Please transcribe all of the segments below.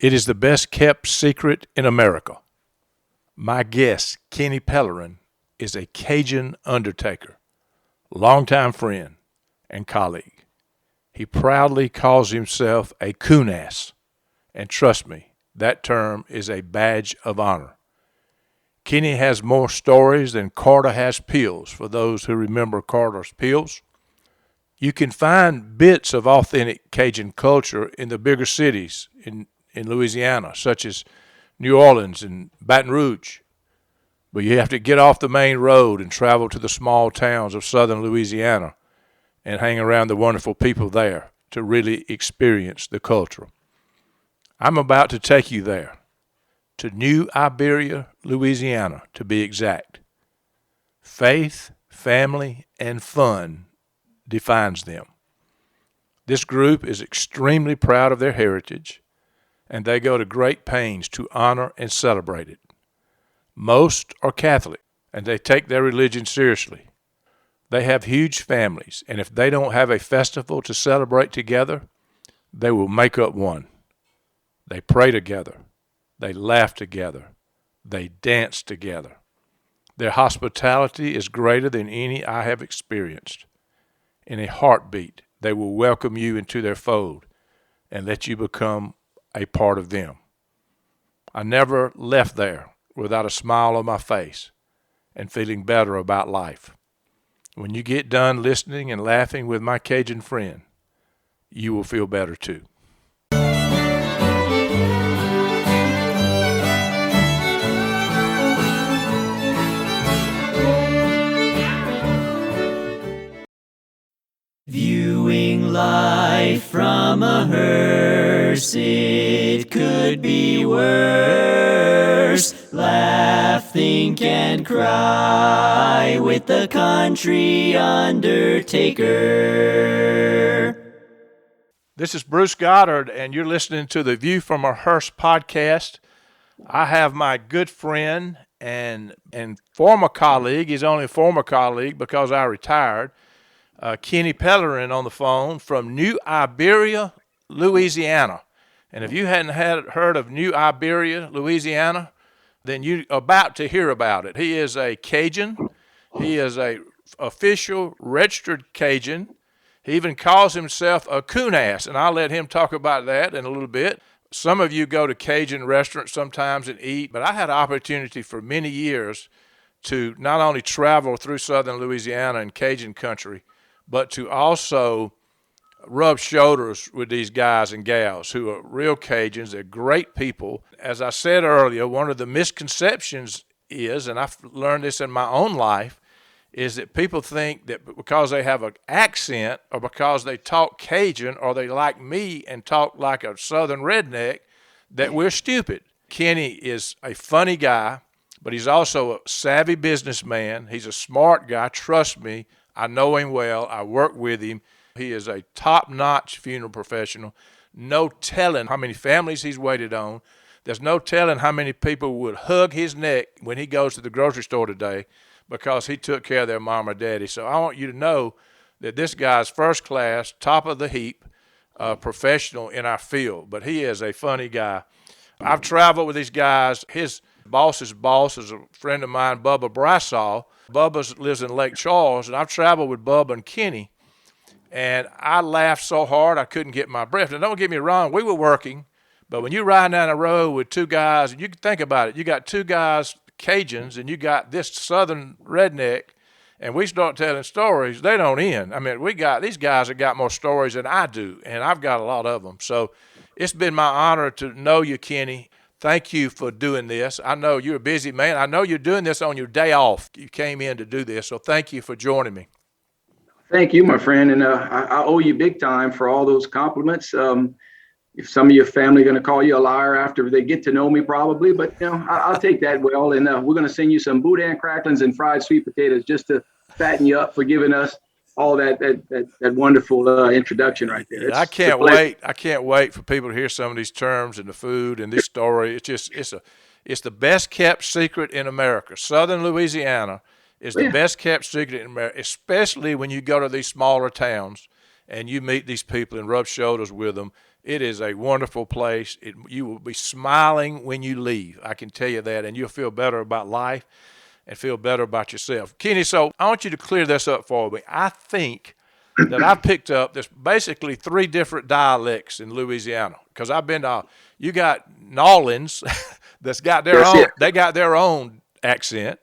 It is the best kept secret in America. My guest, Kenny Pellerin, is a Cajun undertaker, longtime friend, and colleague. He proudly calls himself a Coonass, and trust me, that term is a badge of honor. Kenny has more stories than Carter has pills, for those who remember Carter's pills. You can find bits of authentic Cajun culture in the bigger cities in Louisiana, such as New Orleans and Baton Rouge. But you have to get off the main road and travel to the small towns of southern Louisiana and hang around the wonderful people there to really experience the culture. I'm about to take you there, to New Iberia, Louisiana, to be exact. Faith, family, and fun defines them. This group is extremely proud of their heritage, and they go to great pains to honor and celebrate it. Most are Catholic, and they take their religion seriously. They have huge families, and if they don't have a festival to celebrate together, they will make up one. They pray together. They laugh together. They dance together. Their hospitality is greater than any I have experienced. In a heartbeat, they will welcome you into their fold and let you become a part of them. I never left there without a smile on my face and feeling better about life. When you get done listening and laughing with my Cajun friend, you will feel better too. Viewing life from a hearse, it could be worse. Laugh, think, and cry with the country undertaker. This is Bruce Goddard, and you're listening to the View from a Hearse podcast. I have my good friend and former colleague, he's only a former colleague because I retired, Kenny Pellerin on the phone from New Iberia, Louisiana. And if you hadn't heard of New Iberia, Louisiana, then you're about to hear about it. He is a Cajun. He is a official registered Cajun. He even calls himself a Coonass, and I'll let him talk about that in a little bit. Some of you go to Cajun restaurants sometimes and eat, but I had an opportunity for many years to not only travel through southern Louisiana and Cajun country, but to also rub shoulders with these guys and gals who are real Cajuns. They're great people. As I said earlier, one of the misconceptions is, and I've learned this in my own life, is that people think that because they have an accent or because they talk Cajun or they like me and talk like a southern redneck, that we're stupid. Kenny is a funny guy, but he's also a savvy businessman. He's a smart guy. Trust me, I know him well. I work with him. He is a top-notch funeral professional. No telling how many families he's waited on. There's no telling how many people would hug his neck when he goes to the grocery store today because he took care of their mom or daddy. So I want you to know that this guy's first class, top of the heap, professional in our field. But he is a funny guy. I've traveled with these guys. His boss's boss is a friend of mine, Bubba Brysall. Bubba lives in Lake Charles, and I've traveled with Bubba and Kenny, and I laughed so hard I couldn't get my breath. Now, don't get me wrong, we were working, but when you're riding down the road with two guys, and you can think about it, you got two guys, Cajuns, and you got this southern redneck, and we start telling stories, they don't end. I mean, these guys have got more stories than I do, and I've got a lot of them. So it's been my honor to know you, Kenny. Thank you for doing this. I know you're a busy man. I know you're doing this on your day off. You came in to do this, so thank you for joining me. Thank you, my friend, and I owe you big time for all those compliments. If some of your family are going to call you a liar after they get to know me, probably, but I'll take that well. And we're going to send you some boudin cracklings and fried sweet potatoes just to fatten you up for giving us all that wonderful introduction right there. I can't wait. I can't wait for people to hear some of these terms and the food and this story. It's the best kept secret in America. Southern Louisiana is the best kept secret in America, especially when you go to these smaller towns and you meet these people and rub shoulders with them. It is a wonderful place. You will be smiling when you leave. I can tell you that, and you'll feel better about life and feel better about yourself. Kenny, so I want you to clear this up for me. I think that I picked up there's basically 3 different dialects in Louisiana, because I've been to, you got New Orleans that's got their That's own, it. they got their own accent.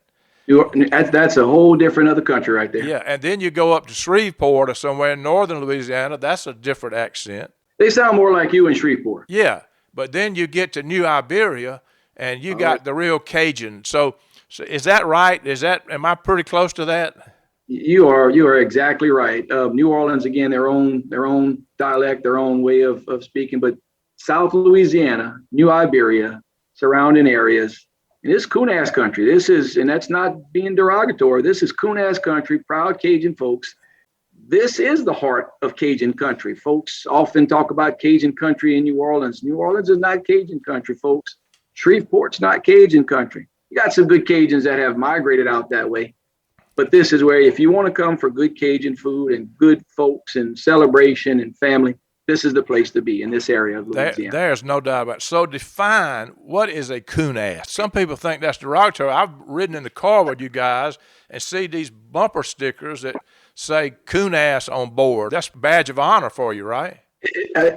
That's a whole different other country right there. Yeah, and then you go up to Shreveport or somewhere in northern Louisiana, that's a different accent. They sound more like you in Shreveport. Yeah, but then you get to New Iberia, and you got the real Cajun. So is that right? Am I pretty close to that? You are exactly right. New Orleans, again, their own dialect, their own way of speaking, but South Louisiana, New Iberia, surrounding areas, and this Coonass country. And that's not being derogatory. This is Coonass country, proud Cajun folks. This is the heart of Cajun country. Folks often talk about Cajun country in New Orleans. New Orleans is not Cajun country, folks. Shreveport's not Cajun country. You got some good Cajuns that have migrated out that way. But this is where, if you want to come for good Cajun food and good folks and celebration and family, this is the place to be in this area of Louisiana. There's no doubt about it. So define, what is a Coonass? Some people think that's derogatory. I've ridden in the car with you guys and see these bumper stickers that say Coonass on board. That's a badge of honor for you, right?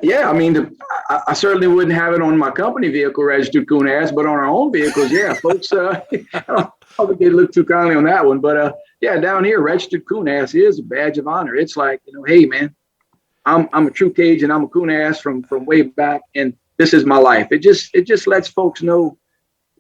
Yeah, I mean, I certainly wouldn't have it on my company vehicle registered Coonass, but on our own vehicles, yeah, folks, I don't think they look too kindly on that one. But yeah, down here, registered Coonass is a badge of honor. It's like, hey, man, I'm a true Cajun. I'm a Coonass from way back, and this is my life. It just lets folks know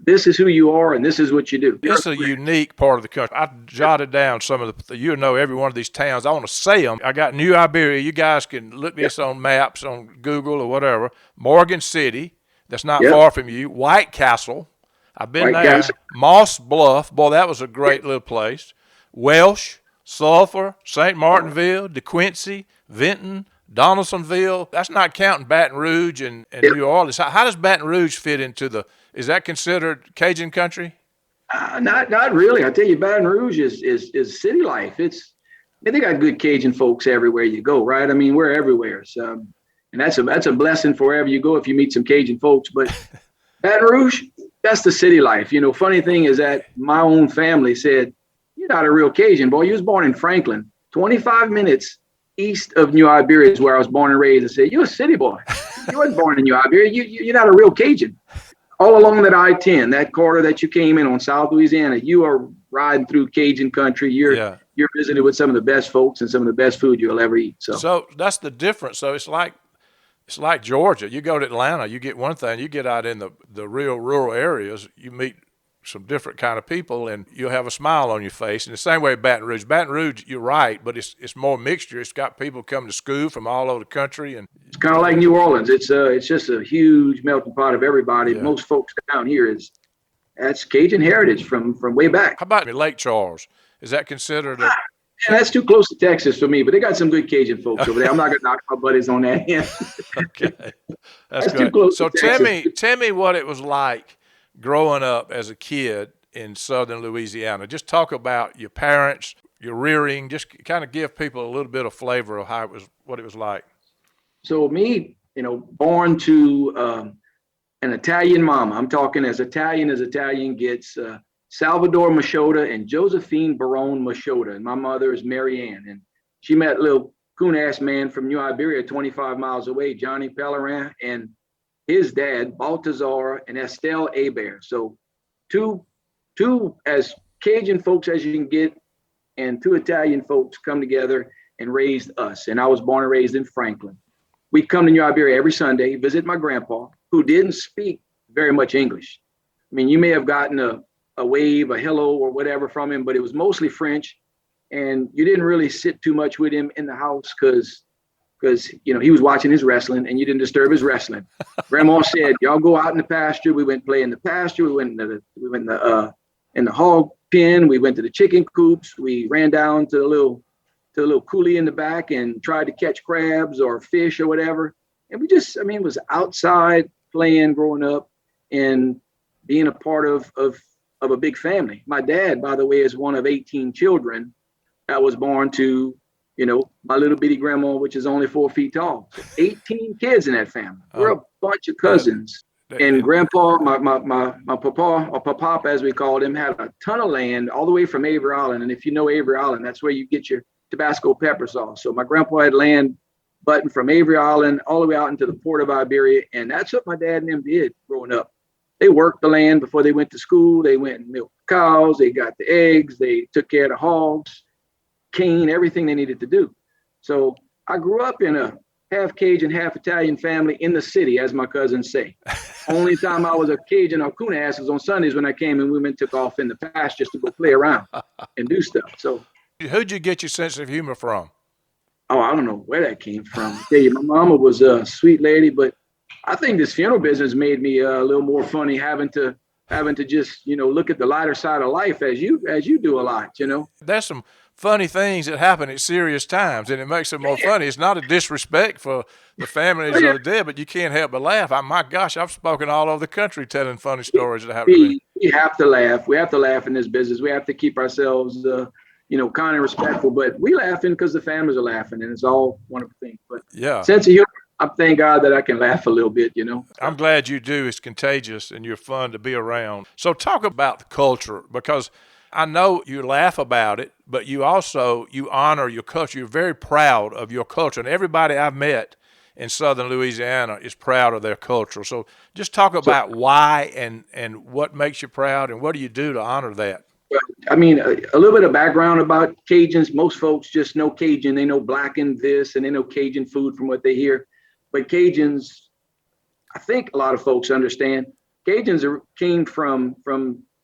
this is who you are and this is what you do. It's a unique part of the country. I jotted down some of you know every one of these towns. I want to say them. I got New Iberia. You guys can look this on maps on Google or whatever. Morgan City, that's not far from you. White Castle, I've been there. Castle. Moss Bluff, boy, that was a great little place. Welsh, Sulphur, St. Martinville, DeQuincy, Vinton, Donaldsonville. That's not counting Baton Rouge and New Orleans. How does Baton Rouge fit into is that considered Cajun country? Not really. I tell you, Baton Rouge is city life. They got good Cajun folks everywhere you go, right? I mean, we're everywhere. So, and that's a blessing for wherever you go if you meet some Cajun folks. But Baton Rouge, that's the city life. Funny thing is that my own family said, "You're not a real Cajun, boy. You was born in Franklin, 25 minutes east of New Iberia is where I was born and raised." I said, "You're a city boy. You weren't born in New Iberia. You're not a real Cajun." All along that I-10, that corridor that you came in on South Louisiana, you are riding through Cajun country. You're visiting with some of the best folks and some of the best food you'll ever eat. So that's the difference. So it's like Georgia. You go to Atlanta, you get one thing. You get out in the real rural areas, you meet some different kind of people, and you'll have a smile on your face. In the same way, Baton Rouge. Baton Rouge, you're right, but it's more mixture. It's got people coming to school from all over the country, and it's kind of like New Orleans. It's just a huge melting pot of everybody. Yeah. Most folks down here that's Cajun heritage from way back. How about Lake Charles? Is that considered? Yeah, that's too close to Texas for me, but they got some good Cajun folks over there. I'm not gonna knock my buddies on that. Okay, that's good. Too close so to tell me what it was like growing up as a kid in southern Louisiana. Just talk about your parents, your rearing, just kind of give people a little bit of flavor of what it was like. So me, born to an Italian mama. I'm talking as Italian gets, Salvador Machota and Josephine Barone Machota. And my mother is Mary Ann. And she met little Coonass man from New Iberia, 25 miles away, Johnny Pellerin, and his dad, Baltazar and Estelle Hebert. So two as Cajun folks as you can get, and 2 Italian folks come together and raised us. And I was born and raised in Franklin. We'd come to New Iberia every Sunday, visit my grandpa, who didn't speak very much English. I mean, you may have gotten a wave, a hello, or whatever from him, but it was mostly French. And you didn't really sit too much with him in the house because he was watching his wrestling and you didn't disturb his wrestling. Grandma said, "Y'all go out in the pasture." We went play in the pasture. We went in the hog pen. We went to the chicken coops. We ran down to the little coulee in the back and tried to catch crabs or fish or whatever. And it was outside playing, growing up, and being a part of a big family. My dad, by the way, is one of 18 children that was born to my little bitty grandma, which is only 4 feet tall. So 18 kids in that family. We're a bunch of cousins. And grandpa, my papa, or papa, as we called him, had a ton of land all the way from Avery Island. And if you know Avery Island, that's where you get your Tabasco pepper sauce. So my grandpa had land button from Avery Island all the way out into the port of Iberia. And that's what my dad and them did growing up. They worked the land before they went to school. They went and milked cows. They got the eggs. They took care of the hogs, cane, everything they needed to do. So I grew up in a half Cajun, half Italian family in the city, as my cousins say. Only time I was a Cajun or Coonass was on Sundays when I came and women took off in the pastures to go play around and do stuff. So who'd you get your sense of humor from? Oh, I don't know where that came from. I tell you, my mama was a sweet lady, but I think this funeral business made me a little more funny, having to just look at the lighter side of life as you do a lot. There's some funny things that happen at serious times, and it makes it more funny. It's not a disrespect for the families of the dead, but you can't help but laugh. My gosh, I've spoken all over the country telling funny stories that happen to me. We have to laugh. We have to laugh in this business. We have to keep ourselves kind of respectful, but we laughing because the families are laughing, and it's all wonderful things. But sense of humor, I thank God that I can laugh a little bit, I'm glad you do. It's contagious, and you're fun to be around. So talk about the culture, because I know you laugh about it, but you honor your culture. You're very proud of your culture, and everybody I've met in southern Louisiana is proud of their culture. So just talk about why and what makes you proud, and what do you do to honor that? Well, I mean, a little bit of background about Cajuns. Most folks just know Cajun. They know blackened this, and they know Cajun food from what they hear. But Cajuns, I think a lot of folks understand, Cajuns came from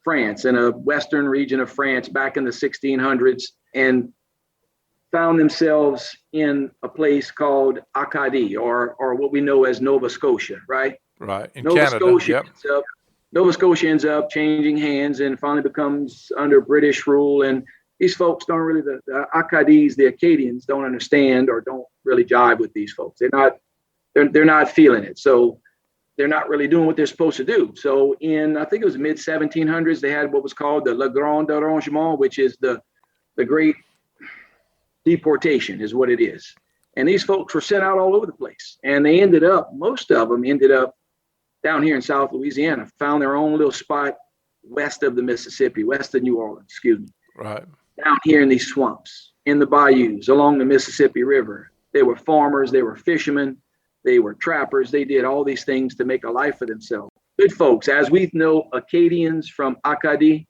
France, in a western region of France back in the 1600s, and found themselves in a place called Acadie, or what we know as Nova Scotia, right? Right, in Canada, yep. Nova Scotia ends up changing hands and finally becomes under British rule. And these folks don't really, the Acadies, the Acadians, don't understand or don't really jive with these folks. They're not feeling it. So they're not really doing what they're supposed to do. So I think it was mid 1700s, they had what was called the Le Grand Arrangement, which is the great deportation is what it is. And these folks were sent out all over the place. And most of them ended up down here in South Louisiana, found their own little spot west of the Mississippi, west of New Orleans, excuse me. Right. Down here in these swamps, in the bayous, along the Mississippi River. They were farmers, they were fishermen, they were trappers. They did all these things to make a life for themselves. Good folks, as we know Acadians from Acadie,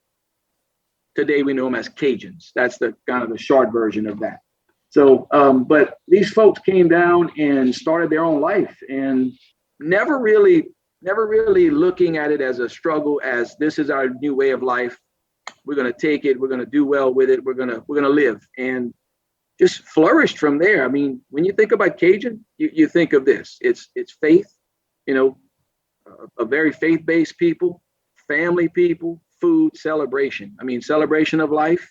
today we know them as Cajuns. That's the kind of the short version of that. So, but these folks came down and started their own life, and never really looking at it as a struggle, as this is our new way of life. We're going to take it. We're going to do well with it. We're going to live, and just flourished from there. I mean, when you think about Cajun, you think of this. It's faith, a very faith-based people, family people, food, celebration. I mean, celebration of life.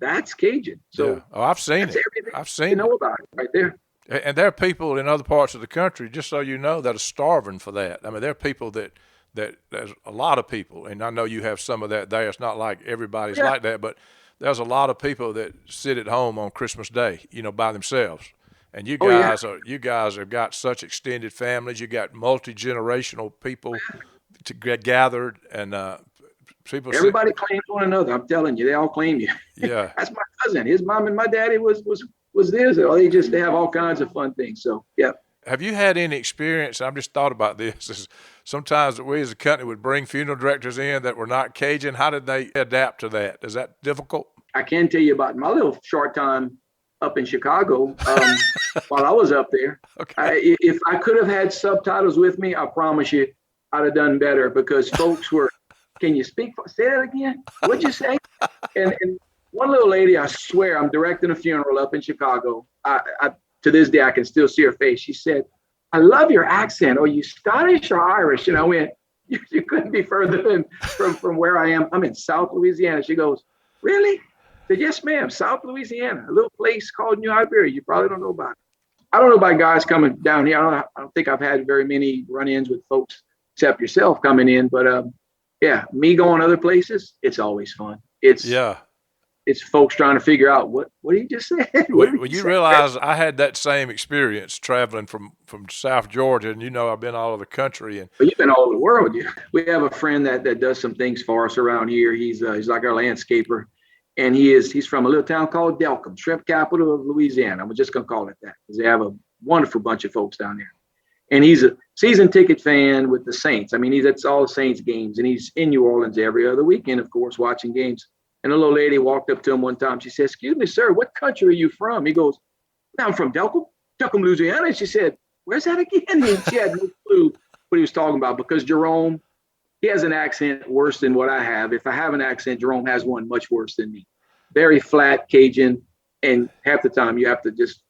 That's Cajun. So yeah. Oh, I've seen it. I've seen it. You know about it right there. And there are people in other parts of the country, just so you know, that are starving for that. I mean, there are people that there's a lot of people, and I know you have some of that there. It's not like everybody's like that, but there's a lot of people that sit at home on Christmas Day, by themselves. And you guys have got such extended families. You got multi-generational people gathered, and everybody claims one another. I'm telling you, they all claim you. Yeah. That's my cousin. His mom and my daddy was this. They have all kinds of fun things. So, yeah. Have you had any experience? I've just thought about this. Is sometimes we as a company would bring funeral directors in that were not Cajun. How did they adapt to that? Is that difficult? I can tell you about my little short time up in Chicago while I was up there. Okay. If I could have had subtitles with me, I promise you I'd have done better, because folks were, can you speak? Say that again? What'd you say? And one little lady, I swear, I'm directing a funeral up in Chicago. To this day, I can still see her face. She said, "I love your accent. Are you Scottish or Irish?" And I went, you couldn't be further from where I am. I'm in South Louisiana. She goes, "Really?" I said, "Yes, ma'am. South Louisiana, a little place called New Iberia. You probably don't know about it." I don't know about guys coming down here. I don't think I've had very many run-ins with folks except yourself coming in. But me going other places, it's always fun. It's it's folks trying to figure out what he just said. What did Well, he you say? realize I had that same experience traveling from South Georgia, and I've been all over the country. And But you've been all over the world. We have a friend that does some things for us around here. He's like our landscaper, and he's from a little town called Delcom, shrimp capital of Louisiana. I'm just gonna call it that because they have a wonderful bunch of folks down there. And he's a season ticket fan with the Saints. I mean, he's at all the Saints games, and he's in New Orleans every other weekend, of course, watching games. And a little lady walked up to him one time. She said, "Excuse me, sir, what country are you from?" He goes, "I'm from Delcom, Louisiana." And she said, "Where's that again?" And she had no clue what he was talking about because Jerome, he has an accent worse than what I have. If I have an accent, Jerome has one much worse than me. Very flat Cajun, and half the time you have to just,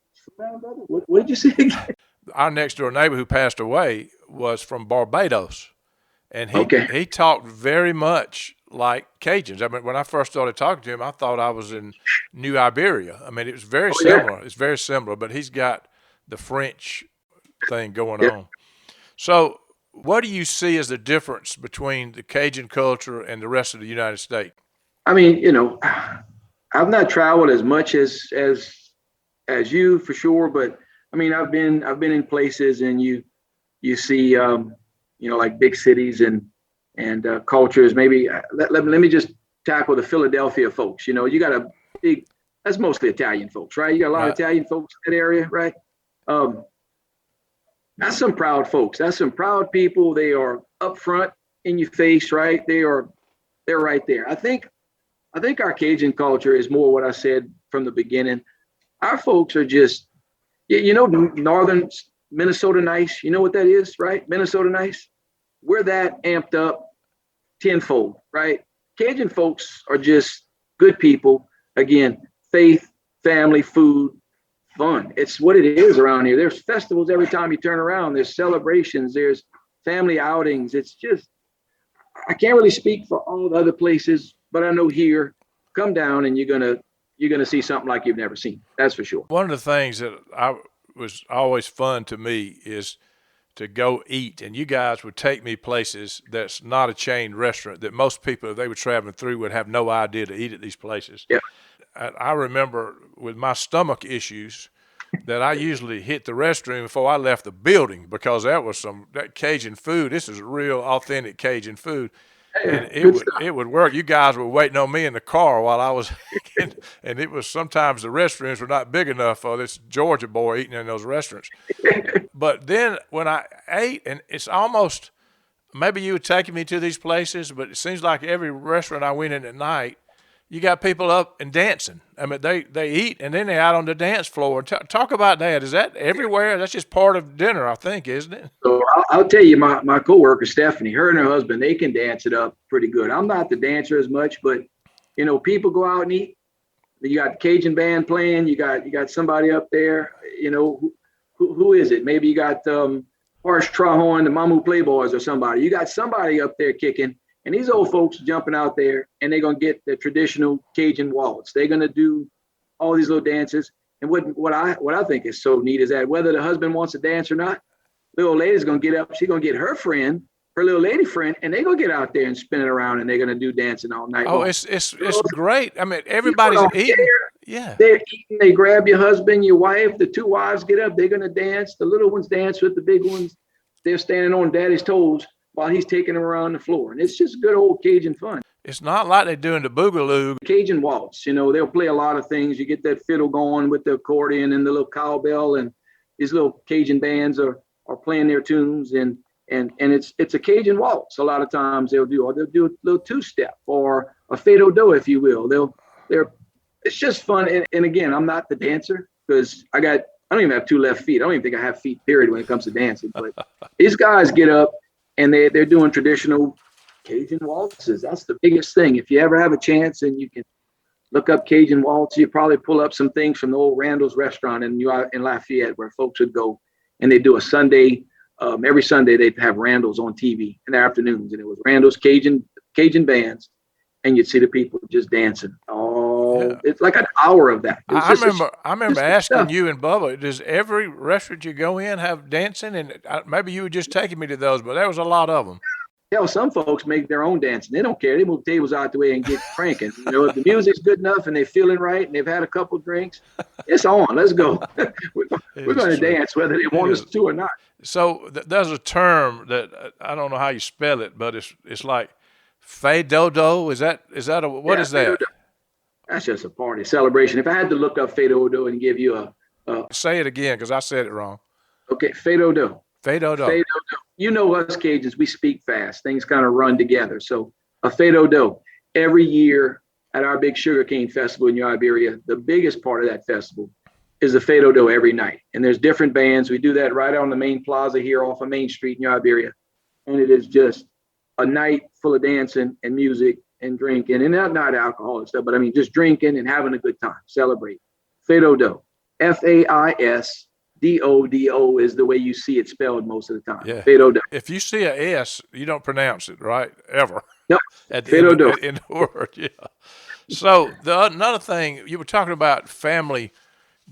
what did you say again? our next door neighbor who passed away was from Barbados, and Okay. he talked very much like Cajuns. I mean, when I first started talking to him, I thought I was in New Iberia. I mean, it was very similar. It's very similar, but he's got the French thing going on. So, what do you see as the difference between the Cajun culture and the rest of the United States? I mean, I've not traveled as much as you for sure, but I mean, I've been in places, and you see, like big cities and cultures. Maybe let me just tackle the Philadelphia folks. You got a big, that's mostly Italian folks, right? You got a lot of Italian folks in that area, right? That's some proud folks. That's some proud people. They are upfront in your face, right? They're right there. I think our Cajun culture is more what I said from the beginning. Our folks are just, northern Minnesota nice. You know what that is, right? Minnesota nice. We're that amped up tenfold, right? Cajun folks are just good people. Again, faith, family, food, fun. It's what it is around here. There's festivals every time you turn around. There's celebrations. There's family outings. It's just, I can't really speak for all the other places, but I know here, come down and you're gonna see something like you've never seen. That's for sure. One of the things that was always fun to me is to go eat, and you guys would take me places that's not a chain restaurant that most people, if they were traveling through, would have no idea to eat at these places. Yeah. I remember with my stomach issues that I usually hit the restroom before I left the building because that Cajun food. This is real authentic Cajun food. And it would work. You guys were waiting on me in the car while I was, and it was sometimes the restrooms were not big enough for this Georgia boy eating in those restaurants. But then when I ate, and it's almost, maybe you were taking me to these places, but it seems like every restaurant I went in at night, you got people up and dancing. I mean, they eat and then they're out on the dance floor. Talk about that. Is that everywhere? That's just part of dinner, I think, isn't it? So I'll tell you, my coworker Stephanie, her and her husband, they can dance it up pretty good. I'm not the dancer as much, but people go out and eat. You got the Cajun band playing. You got somebody up there. Who is it? Maybe you got Harsh Trahorn, the Mamu Playboys, or somebody. You got somebody up there kicking. And these old folks jumping out there, and they're gonna get the traditional Cajun waltz. They're gonna do all these little dances. And what I think is so neat is that whether the husband wants to dance or not, the old lady's gonna get up. She's gonna get her little lady friend, and they're gonna get out there and spin it around, and they're gonna do dancing all night. Oh, long. it's great. I mean, everybody's eating. Yeah. They're eating. They grab your husband, your wife. The two wives get up. They're gonna dance. The little ones dance with the big ones. They're standing on daddy's toes while he's taking them around the floor. And it's just good old Cajun fun. It's not like they're doing the boogaloo. Cajun waltz, they'll play a lot of things. You get that fiddle going with the accordion and the little cowbell, and these little Cajun bands are playing their tunes, and it's a Cajun waltz. A lot of times they'll do a little two-step or a fado do, if you will. It's just fun. And again, I'm not the dancer because I don't even have two left feet. I don't even think I have feet, period, when it comes to dancing. But these guys get up, and they're doing traditional Cajun waltzes. That's the biggest thing. If you ever have a chance and you can look up Cajun waltz, you probably pull up some things from the old Randall's restaurant in Lafayette, where folks would go, and they do a Sunday. Every Sunday they'd have Randall's on TV in the afternoons, and it was Randall's Cajun bands, and you'd see the people just dancing. It's like an hour of that. I remember asking you and Bubba, does every restaurant you go in have dancing? And maybe you were just taking me to those, but there was a lot of them. Hell, some folks make their own dancing. They don't care. They move tables out the way and get cranking. If the music's good enough and they're feeling right and they've had a couple drinks, it's on. Let's go. we're going to dance whether they want us to or not. So there's a term that I don't know how you spell it, but it's like Fedodo. Is that what is that? That's just a party celebration. If I had to look up Fedodo and give you a say it again because I said it wrong. Okay, Fedodo. Fedodo. You know us Cajuns, we speak fast. Things kind of run together. So a Fedodo. Every year at our big sugarcane festival in Iberia, the biggest part of that festival is a Fedodo every night. And there's different bands. We do that right on the main plaza here off of Main Street in Iberia. And it is just a night full of dancing and music and drinking, and not alcohol and stuff, but I mean just drinking and having a good time, celebrate. Fedodo. F-A-I-S-D-O-D-O is the way you see it spelled most of the time. Yeah. Fedodo. If you see a S, you don't pronounce it, right? Ever. No. At the end of the word, yeah. So another thing, you were talking about family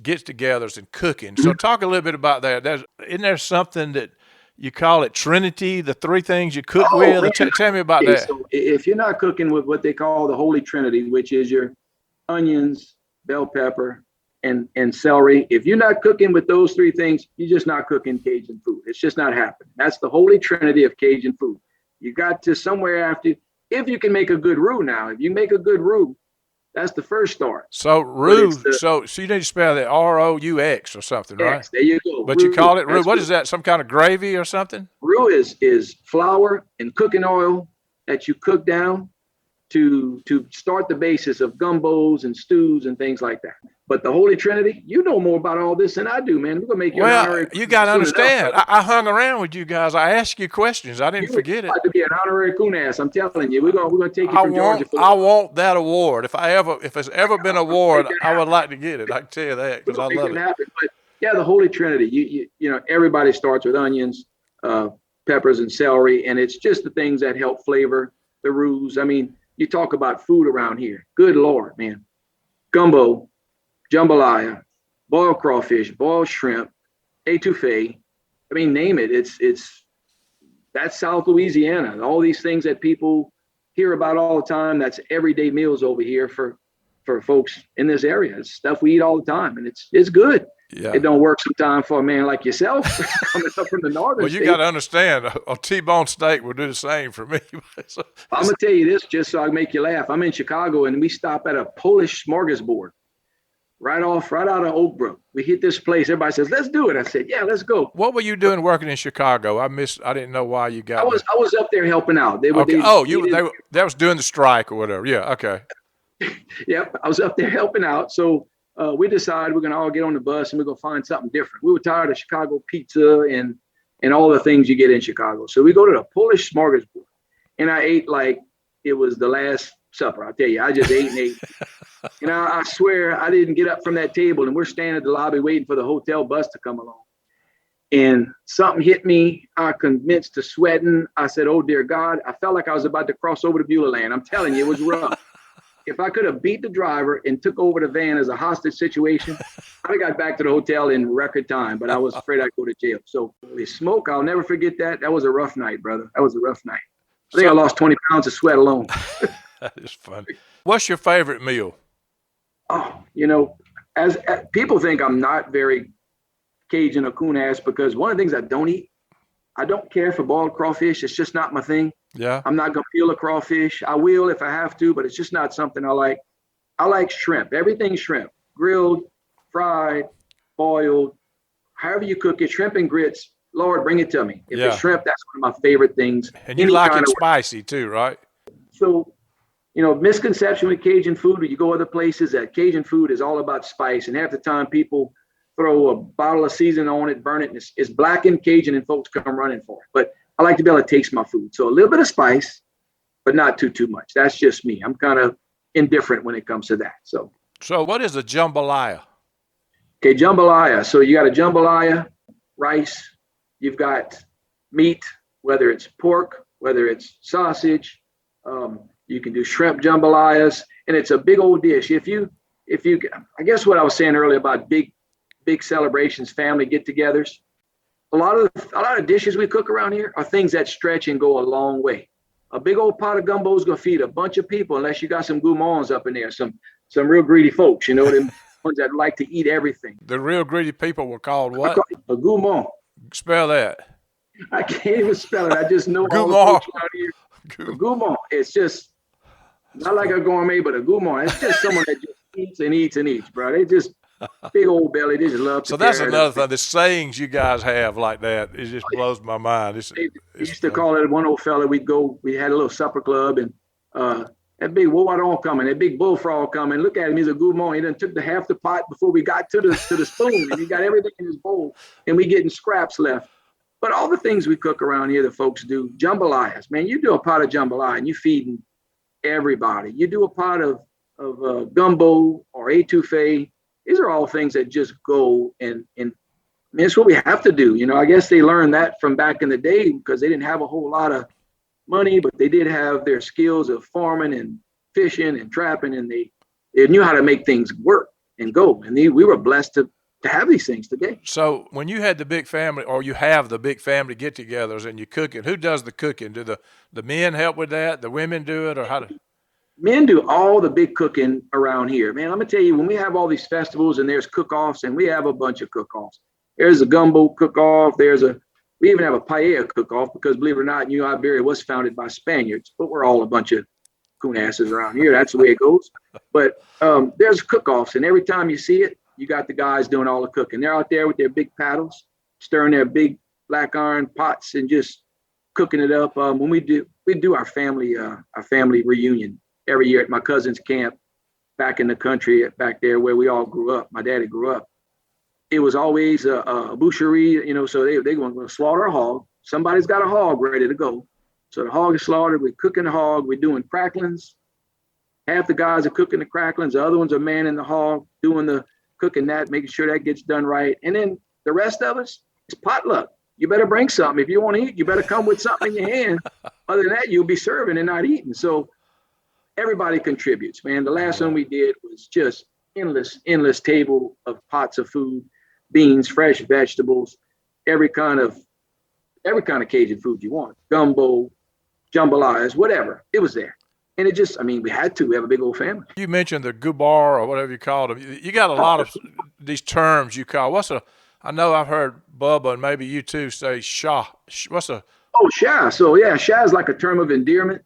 get-togethers and cooking. So talk a little bit about that. Isn't there something that you call it Trinity, the three things you cook with? Tell me about that. So if you're not cooking with what they call the Holy Trinity, which is your onions, bell pepper, and celery, if you're not cooking with those three things, you're just not cooking Cajun food. It's just not happening. That's the Holy Trinity of Cajun food. You got to somewhere after, if you can make a good roux now, if you make a good roux, that's the first start. So roux, so you need to spell that R-O-U-X or something, right? X, there you go. But roux, you call it roux. What is that, some kind of gravy or something? Roux is flour and cooking oil that you cook down to start the basis of gumbos and stews and things like that. But the Holy Trinity, you know more about all this than I do, man. We're going to make you an honorary. You got to understand. I hung around with you guys. I asked you questions. I didn't forget it. To be an honorary Coonass, I'm telling you. We're going to take you from Georgia. I want that award. If it's ever been an award, I would like to get it. I can tell you that because I love it. But yeah, the Holy Trinity. You know, everybody starts with onions, peppers, and celery, and it's just the things that help flavor the roux. I mean, you talk about food around here. Good Lord, man. Gumbo, jambalaya, boiled crawfish, boiled shrimp, etouffee. I mean, name it. That's South Louisiana. All these things that people hear about all the time. That's everyday meals over here for folks in this area. It's stuff we eat all the time, and it's good. Yeah. It don't work sometimes for a man like yourself coming up from the northern. Well, you got to understand, a T-bone steak would do the same for me. I'm gonna tell you this just so I make you laugh. I'm in Chicago, and we stop at a Polish smorgasbord. Right out of Oak Brook. We hit this place. Everybody says, let's do it. I said, yeah, let's go. What were you doing working in Chicago? I didn't know why you got I was up there helping out. They was doing the strike or whatever. Yeah, okay. Yep, I was up there helping out. So we decided we're going to all get on the bus and we're going to find something different. We were tired of Chicago pizza and all the things you get in Chicago. So we go to the Polish smorgasbord. And I ate like it was the Last Supper. I'll tell you, I just ate and ate. And I swear I didn't get up from that table, and we're standing at the lobby waiting for the hotel bus to come along. And something hit me. I commenced to sweating. I said, oh, dear God. I felt like I was about to cross over to Beulah Land. I'm telling you, it was rough. If I could have beat the driver and took over the van as a hostage situation, I got back to the hotel in record time, but I was afraid I'd go to jail. So the smoke, I'll never forget that. That was a rough night, brother. That was a rough night. I think I lost 20 pounds of sweat alone. That is funny. What's your favorite meal? Oh, as people think I'm not very Cajun or Coonass because one of the things I don't eat, I don't care for boiled crawfish. It's just not my thing. Yeah. I'm not going to peel a crawfish. I will if I have to, but it's just not something I like. I like shrimp. Everything's shrimp. Grilled, fried, boiled, however you cook it. Shrimp and grits. Lord, bring it to me. If it's shrimp, that's one of my favorite things. And you like it spicy too, right? So, misconception with Cajun food, when you go other places, that Cajun food is all about spice. And half the time people throw a bottle of seasoning on it, burn it, and it's blackened Cajun, and folks come running for it. But I like to be able to taste my food. So a little bit of spice, but not too much. That's just me. I'm kind of indifferent when it comes to that. So what is a jambalaya? Okay, jambalaya. So you got a jambalaya, rice. You've got meat, whether it's pork, whether it's sausage. You can do shrimp jambalayas, and it's a big old dish. If you, I guess what I was saying earlier about big celebrations, family get-togethers. a lot of dishes we cook around here are things that stretch and go a long way. A big old pot of gumbo is gonna feed a bunch of people unless you got some gourmands up in there, some real greedy folks, them ones that like to eat everything. The real greedy people were called I what? call it a gourmand. Spell that. I can't even spell it. I just know all the Gourmand. folks around here. A gourmand. It's just not like a gourmet, but a gourmand. It's just someone that just eats and eats and eats, bro. They just big old belly. They just love to. So that's tear it another up. thing. The sayings you guys have like that, it just blows my mind. They used to call it, one old fella. We had a little supper club, and that big wowadon coming, that big bullfrog coming. Look at him, he's a gourmand. He done took the half the pot before we got to the spoon, and he got everything in his bowl, and we getting scraps left. But all the things we cook around here, the folks do. Jambalayas, man, you do a pot of jambalaya, and you feeding everybody. You do a pot of gumbo or etouffee. These are all things that just go and it's what we have to do. I guess they learned that from back in the day because they didn't have a whole lot of money, but they did have their skills of farming and fishing and trapping, and they knew how to make things work and go. And we were blessed to have these things today. So when you had the big family, or you have the big family get-togethers and you cooking, who does the cooking? Do the men help with that? The women do it, or how do? Men do all the big cooking around here, man. I'm gonna tell you, when we have all these festivals and there's cook-offs, and we have a bunch of cook-offs. There's a gumbo cook-off. We even have a paella cook-off because, believe it or not, New Iberia was founded by Spaniards, but we're all a bunch of Coonasses around here. That's the way it goes. But there's cook-offs, and every time you see it, you got the guys doing all the cooking. They're out there with their big paddles, stirring their big black iron pots and just cooking it up. When we do our family reunion every year at my cousin's camp back in the country, back there where we all grew up. My daddy grew up. It was always a boucherie, so they going to slaughter a hog. Somebody's got a hog ready to go. So the hog is slaughtered. We're cooking the hog. We're doing cracklings. Half the guys are cooking the cracklings. The other ones are manning the hog, doing the cooking that, making sure that gets done right. And then the rest of us is potluck. You better bring something. If you want to eat, you better come with something in your hand. Other than that, you'll be serving and not eating. So everybody contributes, man. The last one we did was just endless table of pots of food, beans, fresh vegetables, every kind of Cajun food you want, gumbo, jambalayas, whatever. It was there. And we had to. We have a big old family. You mentioned the gubar or whatever you called them. You got a lot of these terms you call. I know I've heard Bubba and maybe you too say sha. Oh, sha. So yeah, sha is like a term of endearment.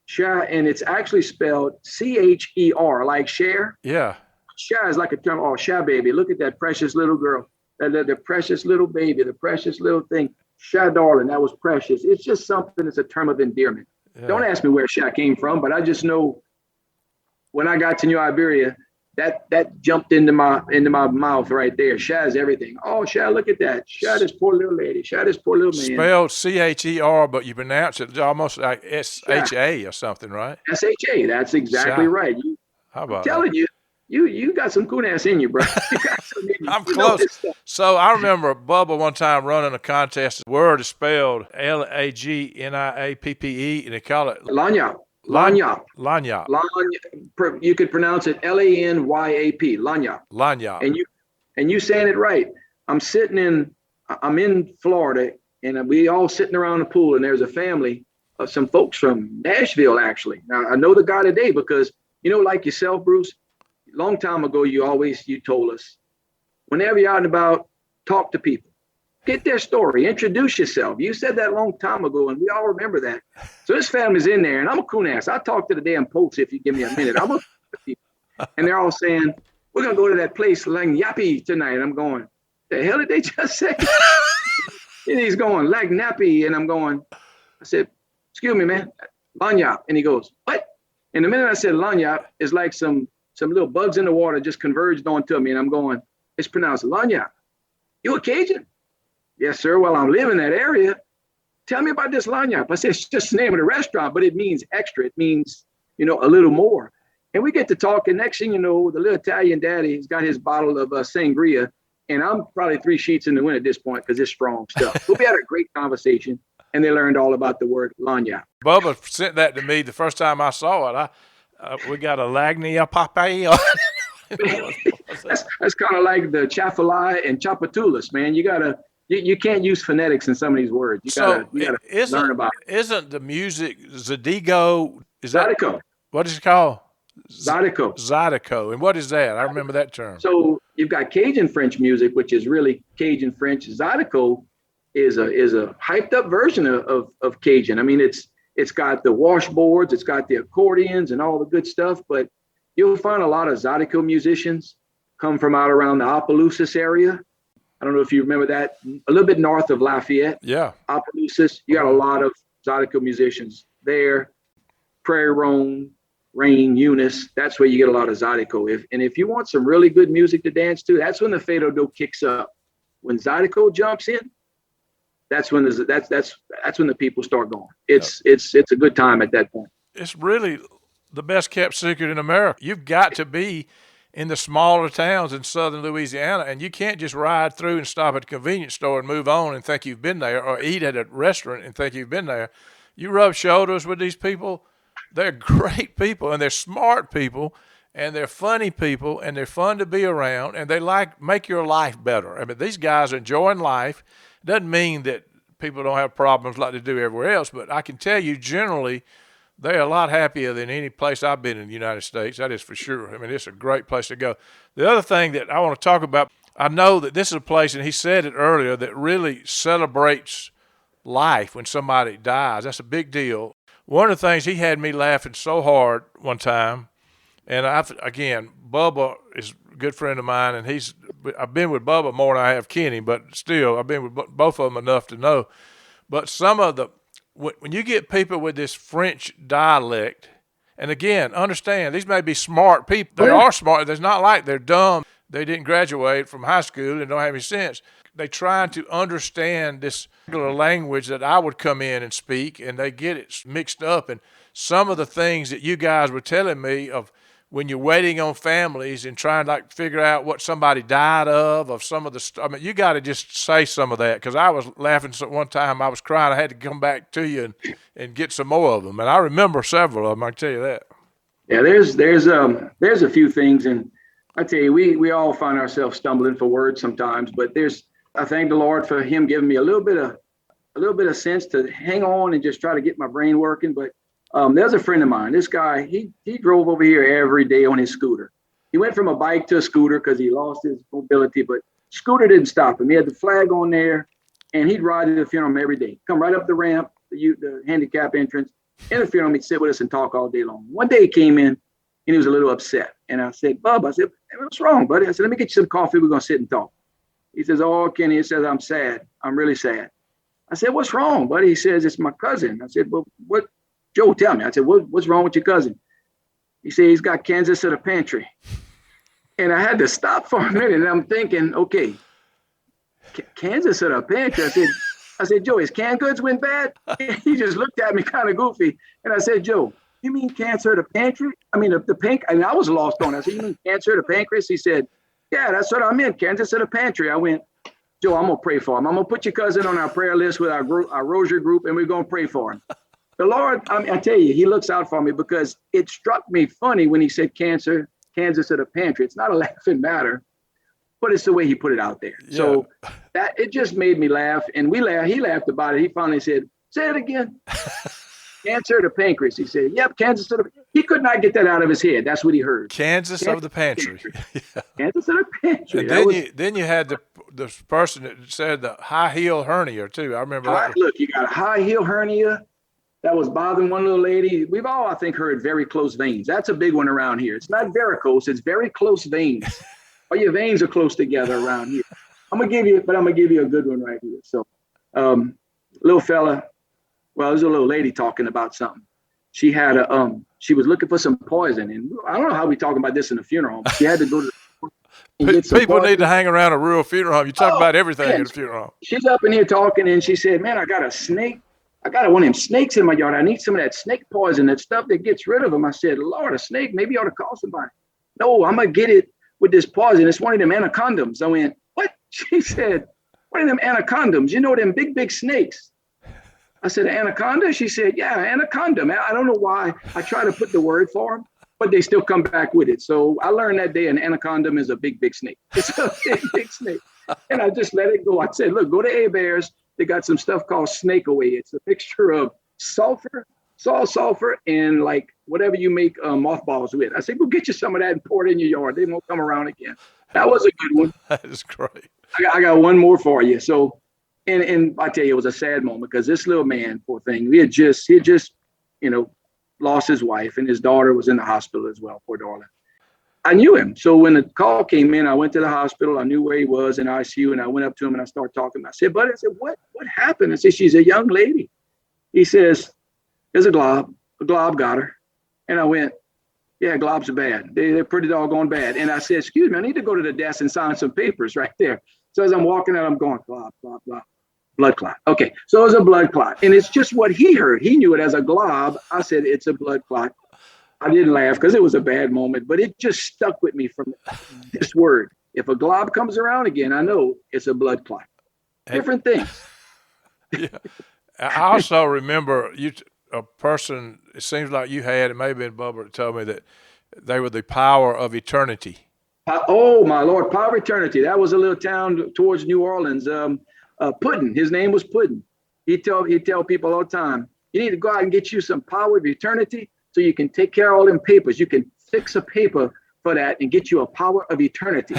Sha, and it's actually spelled Cher, like share. Yeah. Sha is like a term. Oh, sha baby, look at that precious little girl, the precious little baby, the precious little thing. Sha darling, that was precious. It's just something. It's a term of endearment. Yeah. Don't ask me where sha came from, but I just know when I got to New Iberia, that jumped into my mouth right there. Sha is everything. Oh, sha, look at that. Sha, this poor little lady. Sha, this poor little man. Spelled Cher, but you pronounce it almost like SHA or something, right? SHA. That's exactly sha. Right. How about I'm telling you. You got some Coonass in you, bro. I'm close. So I remember Bubba one time running a contest. The word is spelled Lagniappe, and they call it Lagniappe. You could pronounce it Lanyap. Lagniappe. And you saying it right. I'm in Florida, and we all sitting around the pool, and there's a family of some folks from Nashville, actually. Now I know the guy today because like yourself, Bruce. Long time ago, you told us, whenever you're out and about, talk to people, get their story, introduce yourself. You said that a long time ago, and we all remember that. So this family's in there, and I'm a Coonass. I'll talk to the damn post if you give me a minute. And they're all saying, we're going to go to that place, Lagniappe, tonight. And I'm going, the hell did they just say? And he's going, Lagniappe. And I'm going, I said, excuse me, man, Lagniappe. And he goes, what? And the minute I said Lagniappe, it's like some little bugs in the water just converged onto me, and I'm going, it's pronounced Lagniappe. You a Cajun? Yes, sir. Well, I'm living in that area. Tell me about this Lagniappe. I said, it's just the name of the restaurant, but it means extra. It means, a little more. And we get to talking. Next thing you know, the little Italian daddy's got his bottle of sangria, and I'm probably 3 sheets in the wind at this point because it's strong stuff. But we had a great conversation, and they learned all about the word Lagniappe. Bubba sent that to me the first time I saw it. We got a Lagniappe. That's kind of like the Chafalai and Chapatulas, man. You gotta You can't use phonetics in some of these words. You So gotta learn isn't about isn't the music Zadigo? Is it. that Zydeco. what is it called? Z- Zydeco. Zydeco. And what is that? I remember that term. So you've got Cajun French music, which is really Cajun French. Zydeco is a hyped up version of Cajun. I mean, it's got the washboards, it's got the accordions and all the good stuff, but you'll find a lot of Zydeco musicians come from out around the Opelousas area. I don't know if you remember that, a little bit north of Lafayette, Yeah. Opelousas. You got a lot of Zydeco musicians there. Prairie Roan, Rain, Eunice. That's where you get a lot of Zydeco. If you want some really good music to dance to, that's when the Fado Do kicks up. When Zydeco jumps in, that's when that's when the people start going. It's a good time at that point. It's really the best kept secret in America. You've got to be in the smaller towns in southern Louisiana, and you can't just ride through and stop at a convenience store and move on and think you've been there, or eat at a restaurant and think you've been there. You rub shoulders with these people. They're great people, and they're smart people, and they're funny people, and they're fun to be around, and they make your life better. I mean, these guys are enjoying life. Doesn't mean that people don't have problems like they do everywhere else, but I can tell you generally they're a lot happier than any place I've been in the United States. That is for sure. I mean, it's a great place to go. The other thing that I want to talk about, I know that this is a place, and he said it earlier, that really celebrates life when somebody dies. That's a big deal. One of the things, he had me laughing so hard one time, and again, Bubba is a good friend of mine, and I've been with Bubba more than I have Kenny, but still, I've been with both of them enough to know. But when you get people with this French dialect, and again, understand, these may be smart people. They are smart. It's not like they're dumb. They didn't graduate from high school and don't have any sense. They trying to understand this particular language that I would come in and speak, and they get it mixed up. And some of the things that you guys were telling me of when you're waiting on families and trying to figure out what somebody died of some of the I mean, you got to just say some of that, because I was laughing one time. I was crying. I had to come back to you and get some more of them. And I remember several of them, I can tell you that. Yeah, there's a few things, and I tell you, we all find ourselves stumbling for words sometimes, but I thank the Lord for him giving me a little bit of sense to hang on and just try to get my brain working. But there's a friend of mine. This guy, he drove over here every day on his scooter. He went from a bike to a scooter because he lost his mobility, but scooter didn't stop him. He had the flag on there, and he'd ride to the funeral every day. Come right up the ramp, the handicap entrance. In the funeral, he'd sit with us and talk all day long. One day he came in, and he was a little upset. And I said, Bub, hey, what's wrong, buddy? I said, let me get you some coffee. We're going to sit and talk. He says, oh, Kenny, he says, I'm sad. I'm really sad. I said, what's wrong, buddy? He says, it's my cousin. I said, well, what? Joe, tell me. I said, what's wrong with your cousin? He said, he's got Kansas at the pantry. And I had to stop for a minute, and I'm thinking, okay, Kansas at a pantry. I said, Joe, his canned goods went bad? He just looked at me kind of goofy. And I said, Joe, you mean cancer of the pantry? I mean, the pink. And I was lost on it. I said, you mean cancer of the pancreas? He said, yeah, that's what I meant, Kansas at the pantry. I went, Joe, I'm going to pray for him. I'm going to put your cousin on our prayer list with our Rosier group, and we're going to pray for him. The Lord, I tell you, he looks out for me, because it struck me funny when he said Kansas at the pantry. It's not a laughing matter, but it's the way he put it out there. Yeah. So that it just made me laugh, and he laughed about it. He finally said, say it again. Cancer of the pancreas. He said, yep, Kansas of the. He could not get that out of his head. That's what he heard. Kansas of the pantry. Yeah. Kansas of the pantry. And then you had the person that said the high heel hernia too. I remember that. Look, you got a high heel hernia that was bothering one little lady. We've all, I think, heard very close veins. That's a big one around here. It's not varicose. It's very close veins. All your veins are close together around here. I'm gonna give you a good one right here. So, little fella. Well, there's a little lady talking about something. She had she was looking for some poison, and I don't know how we talking about this in a funeral home. She had to go to people need to hang around a real funeral home. You talk about everything in a funeral home. She's up in here talking, and she said, man, I got a snake. I got one of them snakes in my yard. I need some of that snake poison, that stuff that gets rid of them. I said, Lord, a snake, maybe you ought to call somebody. No, I'm going to get it with this poison. It's one of them anacondas. I went, what? She said, one of them anacondas. You know, them big, big snakes. I said, anaconda? She said, yeah, anaconda. Man, I don't know why I try to put the word for them, but they still come back with it. So I learned that day an anaconda is a big, big snake. It's a big, big snake. And I just let it go. I said, look, go to Iberia. They got some stuff called snake away. It's a mixture of sulfur, sulfur, and like whatever you make mothballs with. I said, go get you some of that and pour it in your yard. They won't come around again. That was a good one. That is great. I got one more for you. So, and I tell you, it was a sad moment because this little man, poor thing, he had just, lost his wife, and his daughter was in the hospital as well, poor darling. I knew him. So when the call came in, I went to the hospital. I knew where he was in ICU, and I went up to him and I started talking. I said, buddy, what happened? I said, she's a young lady. He says, there's a glob. A glob got her. And I went, yeah, globs are bad. They're pretty doggone bad. And I said, excuse me, I need to go to the desk and sign some papers right there. So as I'm walking out, I'm going, glob, glob, glob. Blood clot. Okay, so it was a blood clot. And it's just what he heard. He knew it as a glob. I said, it's a blood clot. I didn't laugh because it was a bad moment, but it just stuck with me from this word. If a glob comes around again, I know it's a blood clot. Different things. Yeah. I also remember a person, it seems like you had, it may have been Bubba that told me that they were the power of eternity. Oh, my Lord, power of eternity. That was a little town towards New Orleans. Puddin'. His name was Puddin'. He'd tell people all the time, you need to go out and get you some power of eternity so you can take care of all them papers. You can fix a paper for that and get you a power of eternity.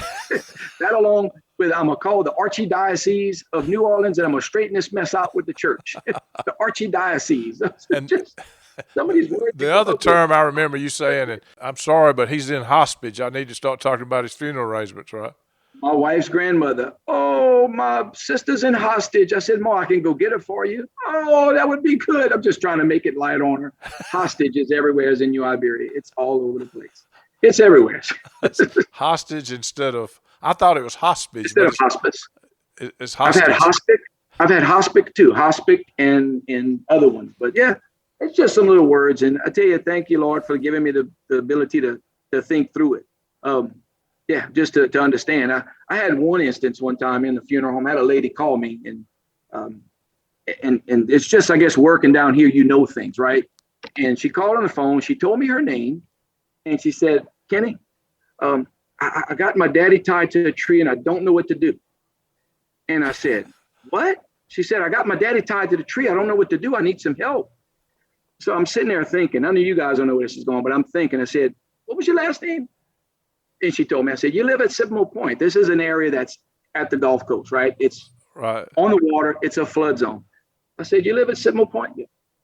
That along with, I'm going to call the Archdiocese of New Orleans, and I'm going to straighten this mess out with the church. The Archdiocese. And just some of these words. the other term I remember you saying, and I'm sorry, but he's in hospice. I need to start talking about his funeral arrangements, right? My wife's grandmother. Oh, my sister's in hostage. I said, Ma, I can go get her for you. Oh, that would be good. I'm just trying to make it light on her. Hostage is everywhere in New Iberia. It's all over the place. It's everywhere. Hostage instead of, I thought it was hospice. Instead of hospice. It's hostage. I've had hospice too. Hospice and other ones. But yeah, it's just some little words. And I tell you, thank you, Lord, for giving me the ability to think through it. Yeah, just to understand. I had one instance one time in the funeral home. I had a lady call me, and it's just, I guess, working down here, things, right? And she called on the phone. She told me her name, and she said, Kenny, I got my daddy tied to a tree, and I don't know what to do. And I said, what? She said, I got my daddy tied to the tree. I don't know what to do. I need some help. So I'm sitting there thinking, I know you guys don't know where this is going, but I'm thinking, I said, what was your last name? And she told me, I said, you live at Seminole Point. This is an area that's at the Gulf Coast, right? It's right on the water. It's a flood zone. I said, you live at Seminole Point?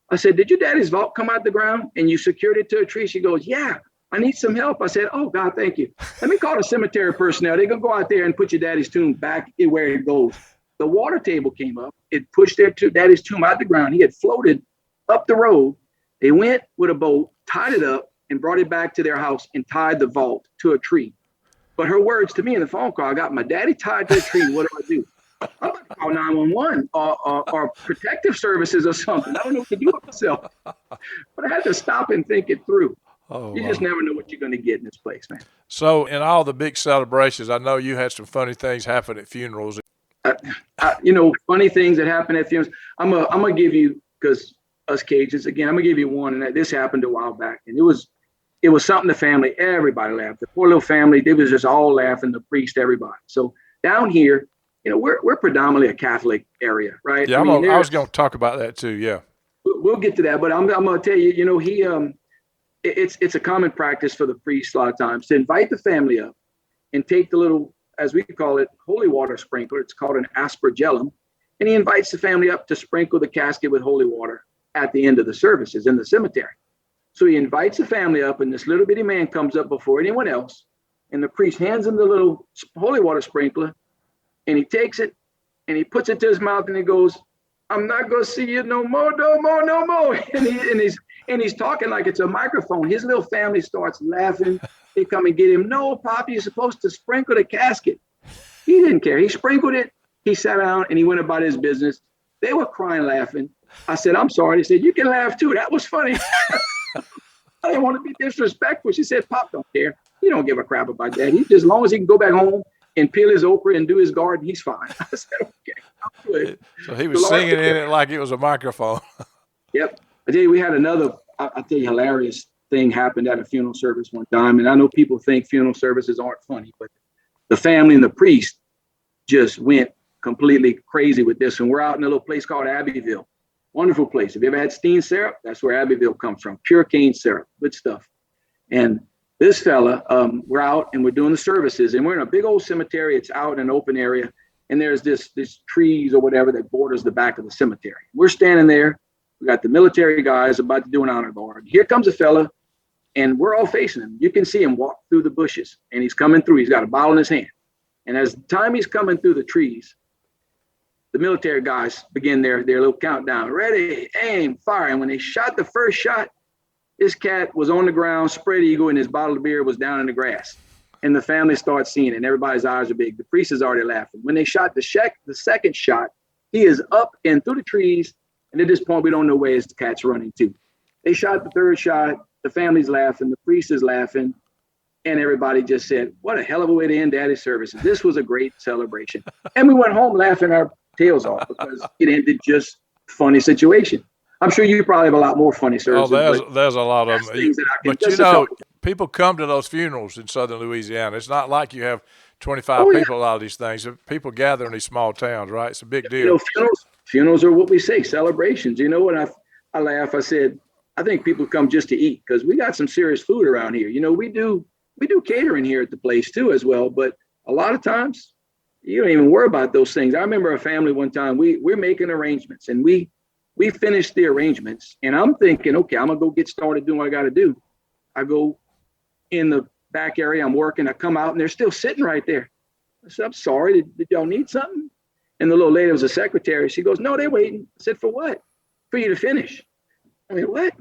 I said, did your daddy's vault come out the ground and you secured it to a tree? She goes, yeah, I need some help. I said, oh, God, thank you. Let me call the cemetery personnel. They're going to go out there and put your daddy's tomb back where it goes. The water table came up. It pushed their daddy's tomb out the ground. He had floated up the road. They went with a boat, tied it up, and brought it back to their house and tied the vault to a tree. But her words to me in the phone call, I got my daddy tied to a tree. What do I do? I'm going to call 911 or protective services or something. I don't know what to do with myself. But I had to stop and think it through. You just never know what you're going to get in this place, man. So in all the big celebrations, I know you had some funny things happen at funerals. Funny things that happen at funerals. I'm going to give you, because us Cajuns, again, I'm going to give you one. And this happened a while back. And it was something the family, everybody laughed. The poor little family, they was just all laughing, the priest, everybody. So down here, we're predominantly a Catholic area, right? Yeah, I was going to talk about that too, yeah. We'll get to that, but I'm going to tell you, it's a common practice for the priest a lot of times to invite the family up and take the little, as we call it, holy water sprinkler. It's called an aspergillum. And he invites the family up to sprinkle the casket with holy water at the end of the services in the cemetery. So he invites the family up, and this little bitty man comes up before anyone else, and the priest hands him the little holy water sprinkler, and he takes it, and he puts it to his mouth, and he goes, I'm not going to see you no more. And he's talking like it's a microphone. His little family starts laughing. They come and get him. No, Pop, you're supposed to sprinkle the casket. He didn't care. He sprinkled it. He sat down, and he went about his business. They were crying, laughing. I said, I'm sorry. They said, you can laugh too. That was funny. I didn't want to be disrespectful. She said, Pop don't care. He don't give a crap about that. As long as he can go back home and peel his okra and do his garden, he's fine. I said, okay, I'm good. So he was singing in it like it was a microphone. Yep. I tell you, we had another, I tell you, hilarious thing happened at a funeral service one time. And I know people think funeral services aren't funny, but the family and the priest, just went completely crazy with this one. We're out in a little place called Abbeville. Wonderful place. Have you ever had Steen syrup? That's where Abbeville comes from. Pure cane syrup. Good stuff. And this fella, we're out and we're doing the services, and we're in a big old cemetery. It's out in an open area, and there's this trees or whatever that borders the back of the cemetery. We're standing there. We got the military guys about to do an honor guard. Here comes a fella, and we're all facing him. You can see him walk through the bushes, and he's coming through. He's got a bottle in his hand. And as the time he's coming through the trees, the military guys begin their little countdown. Ready, aim, fire. And when they shot the first shot, this cat was on the ground, spread eagle, and his bottle of beer was down in the grass. And the family starts seeing it, and everybody's eyes are big. The priest is already laughing. When they shot the second shot, he is up and through the trees, and at this point, we don't know where his cat's running to. They shot the third shot. The family's laughing. The priest is laughing. And everybody just said, what a hell of a way to end Daddy's services. This was a great celebration. And we went home laughing our tails off because it ended just funny situation. I'm sure you probably have a lot more funny services. Oh, there's a lot of them. But you know, people come to those funerals in southern Louisiana. It's not like you have 25 people at a lot of these things. People gather in these small towns, right? It's a big deal. You know, funerals are what we say, celebrations. You know what? I laugh. I said, I think people come just to eat because we got some serious food around here. You know, we do catering here at the place too as well. But a lot of times you don't even worry about those things. I remember a family one time, we're making arrangements, and we finished the arrangements, and I'm thinking, okay, I'm gonna go get started doing what I got to do. I go in the back area, I'm working, I come out, and they're still sitting right there. I said, I'm sorry, did y'all need something? And the little lady was a secretary. She goes, no, they're waiting. I said, for what? For you to finish. I mean, what?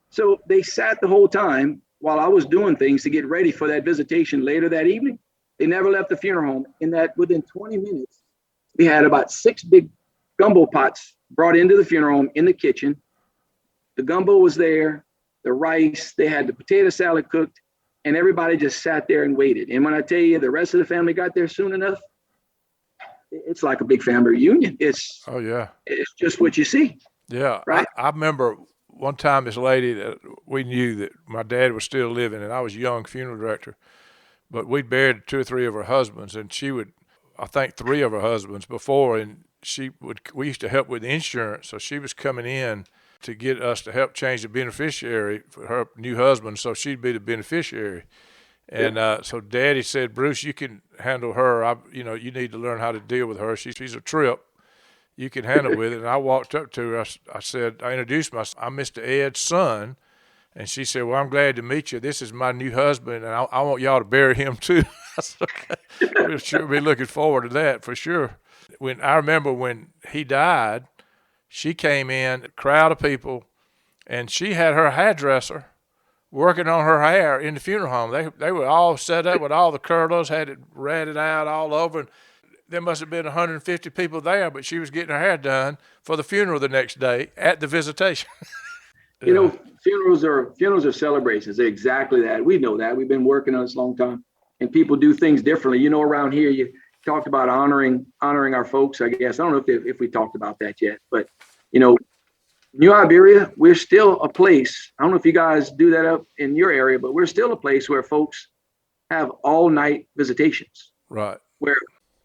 So they sat the whole time while I was doing things to get ready for that visitation later that evening. They never left the funeral home. In that, within 20 minutes, we had about 6 big gumbo pots brought into the funeral home in the kitchen. The gumbo was there, the rice, they had the potato salad cooked, and everybody just sat there and waited. And when I tell you the rest of the family got there soon enough, it's like a big family reunion. It's just what you see. Yeah. Right. I remember one time this lady that we knew that my dad was still living, and I was young funeral director, but we'd buried 2 or 3 of her husbands, and she would, I think 3 of her husbands before, and we used to help with insurance. So she was coming in to get us to help change the beneficiary for her new husband. So she'd be the beneficiary. And so Daddy said, Bruce, you can handle her. You need to learn how to deal with her. She's a trip. You can handle with it. And I walked up to her. I introduced myself. I'm Mr. Ed's son. And she said, well, I'm glad to meet you. This is my new husband, and I want y'all to bury him too. I said, okay. We'll sure be looking forward to that for sure. I remember when he died, she came in, a crowd of people, and she had her hairdresser working on her hair in the funeral home. They were all set up with all the curlers, had it ratted out all over. And there must have been 150 people there, but she was getting her hair done for the funeral the next day at the visitation. You know, funerals are celebrations. They're exactly that. We know that. We've been working on this a long time, and people do things differently. You know, around here, you talked about honoring our folks, I guess. I don't know if we talked about that yet, but you know, New Iberia, we're still a place. I don't know if you guys do that up in your area, but we're still a place where folks have all night visitations. Right.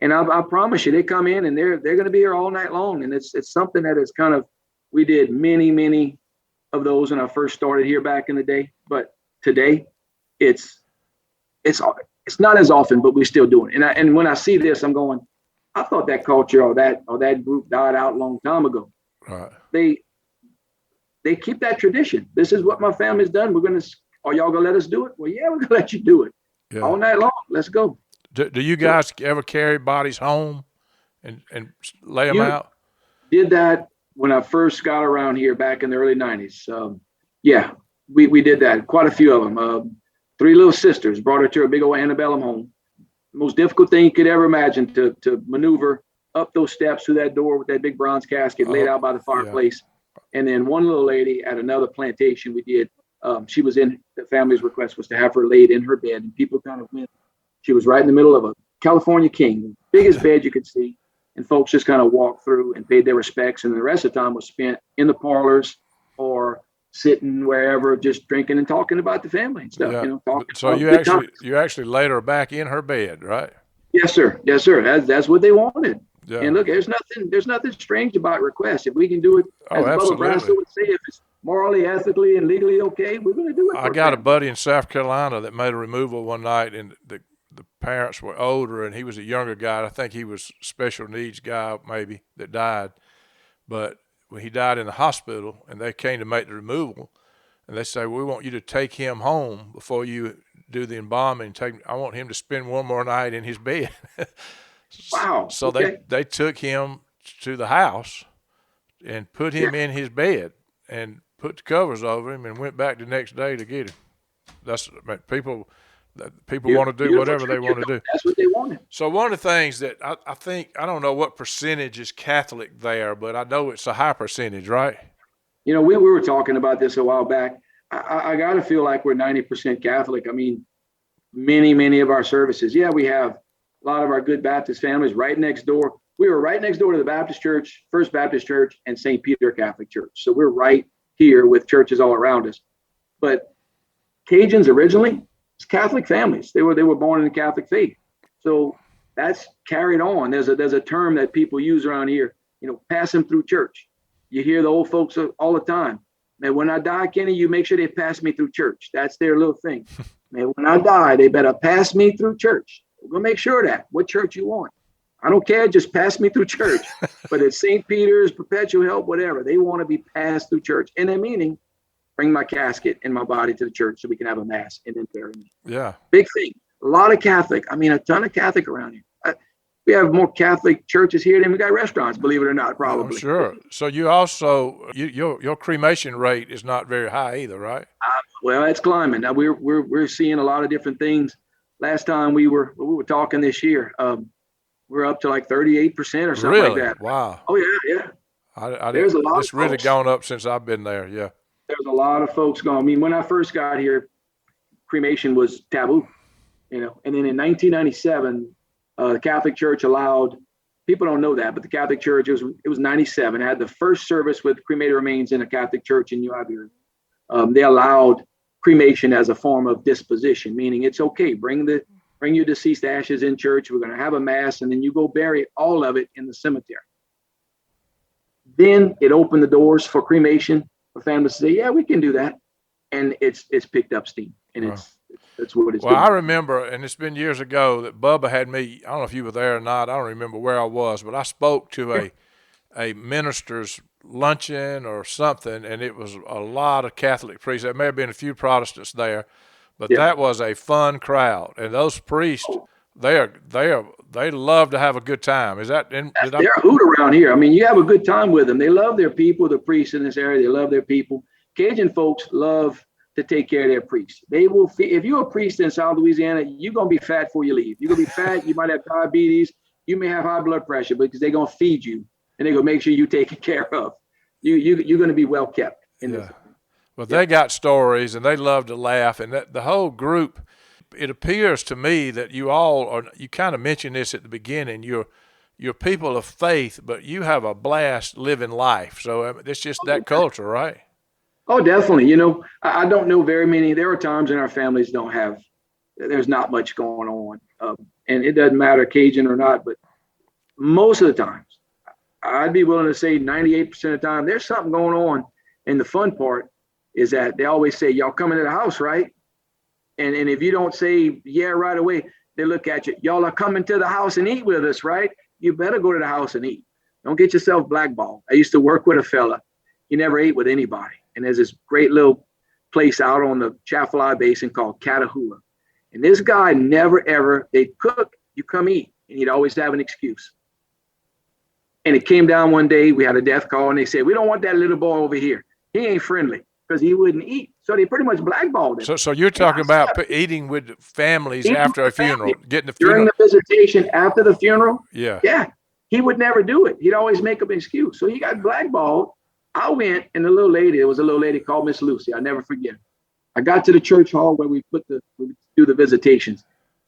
And I promise you, they come in and they're going to be here all night long. And it's something that is kind of, we did many of those when I first started here back in the day, but today it's not as often, but we're still doing it. And when I see this, I'm going, I thought that culture or that group died out a long time ago. Right. They keep that tradition. This is what my family's done. Are y'all gonna let us do it? Well, yeah, we're gonna let you do it all night long. Let's go. Do you guys ever carry bodies home and lay them out? Did that when I first got around here back in the early 90s. Yeah, we did that. Quite a few of them. 3 little sisters brought her to a big old antebellum home. Most difficult thing you could ever imagine to maneuver up those steps through that door with that big bronze casket laid out by the fireplace. Yeah. And then one little lady at another plantation we did, she was in, the family's request was to have her laid in her bed, and people kind of went, she was right in the middle of a California king, biggest bed you could see. And folks just kind of walked through and paid their respects. And the rest of the time was spent in the parlors or sitting wherever, just drinking and talking about the family and stuff. Yeah. You know, talking. So you actually laid her back in her bed, right? Yes, sir. Yes, sir. That's what they wanted. Yeah. And look, there's nothing strange about requests. If we can do it, Oh, as Bubba Brasso absolutely. would say, if it's morally, ethically, and legally okay, we're going to do it. I got a buddy in South Carolina that made a removal one night, and the parents were older, and he was a younger guy. I think he was special needs guy maybe that died. But when he died in the hospital, and they came to make the removal, and they say, we want you to take him home before you do the embalming. I want him to spend one more night in his bed. Wow. So okay. they took him to the house and put him in his bed and put the covers over him and went back the next day to get him. That's people want to do whatever they want to do. That's what they wanted. So one of the things that I think, I don't know what percentage is Catholic there, but I know it's a high percentage, right? You know, we were talking about this a while back. I got to feel like we're 90% Catholic. I mean, many of our services. Yeah, we have a lot of our good Baptist families right next door. We were right next door to the Baptist Church, First Baptist Church, and St. Peter Catholic Church. So we're right here with churches all around us. But Cajuns originally, it's Catholic families. They were born in the Catholic faith. So that's carried on. There's a term that people use around here, you know, pass them through church. You hear the old folks all the time. Man, when I die, Kenny, you make sure they pass me through church. That's their little thing. Man, when I die, they better pass me through church. We'll make sure of that. What church you want? I don't care. Just pass me through church. But it's St. Peter's, Perpetual Help, whatever. They want to be passed through church. And then meaning, bring my casket and my body to the church so we can have a mass and then bury me. Yeah. Big thing. A lot of Catholic. I mean, a ton of Catholic around here. We have more Catholic churches here than we got restaurants, believe it or not, probably. I'm sure. So you also, your cremation rate is not very high either, right? Well, it's climbing. Now we're seeing a lot of different things. Last time we were talking this year, we're up to like 38% or something really? like that. Wow. Oh yeah. There's a lot. It's really gone up since I've been there. Yeah. There's a lot of folks going. I mean, when I first got here, cremation was taboo, you know. And then in 1997, the Catholic Church allowed. People don't know that, but the Catholic Church, it was 97. Had the first service with cremated remains in a Catholic church in New Iberia. They allowed cremation as a form of disposition, meaning it's okay. Bring your deceased ashes in church. We're going to have a mass, and then you go bury all of it in the cemetery. Then it opened the doors for cremation for families to say, yeah, we can do that, and it's picked up steam, and that's what it's. Well, doing. I remember, and it's been years ago that Bubba had me. I don't know if you were there or not. I don't remember where I was, but I spoke to a minister's luncheon or something, and it was a lot of Catholic priests. There may have been a few Protestants there, but that was a fun crowd. And those priests, they love to have a good time. Is that? They're a hoot around here. I mean, you have a good time with them. They love their people. The priests in this area, they love their people. Cajun folks love to take care of their priests. They will. If you're a priest in South Louisiana, you're gonna be fat before you leave. You're gonna be fat. You might have diabetes. You may have high blood pressure because they're gonna feed you. And they're going to make sure you're taken care of. You're going to be well kept. Well, they got stories, and they love to laugh. And the whole group, it appears to me that you all are, you kind of mentioned this at the beginning, you're people of faith, but you have a blast living life. So it's just that culture, right? Oh, definitely. You know, I don't know very many. There are times in our families there's not much going on. And it doesn't matter Cajun or not, but most of the times, I'd be willing to say 98% of the time, there's something going on. And the fun part is that they always say, y'all coming to the house, right? And if you don't say, yeah, right away, they look at you, y'all are coming to the house and eat with us, right? You better go to the house and eat. Don't get yourself blackballed. I used to work with a fella. He never ate with anybody. And there's this great little place out on the Chaffalay Basin called Catahoula. And this guy never, ever, they'd cook, you come eat. And he'd always have an excuse. And it came down one day, we had a death call, and they said, we don't want that little boy over here. He ain't friendly because he wouldn't eat. So they pretty much blackballed him. So you're talking about eating with families after a funeral, getting the funeral. During the visitation after the funeral? Yeah. Yeah. He would never do it. He'd always make up an excuse. So he got blackballed. I went, and there was a little lady called Miss Lucy. I'll never forget her. I got to the church hall where we do the visitations.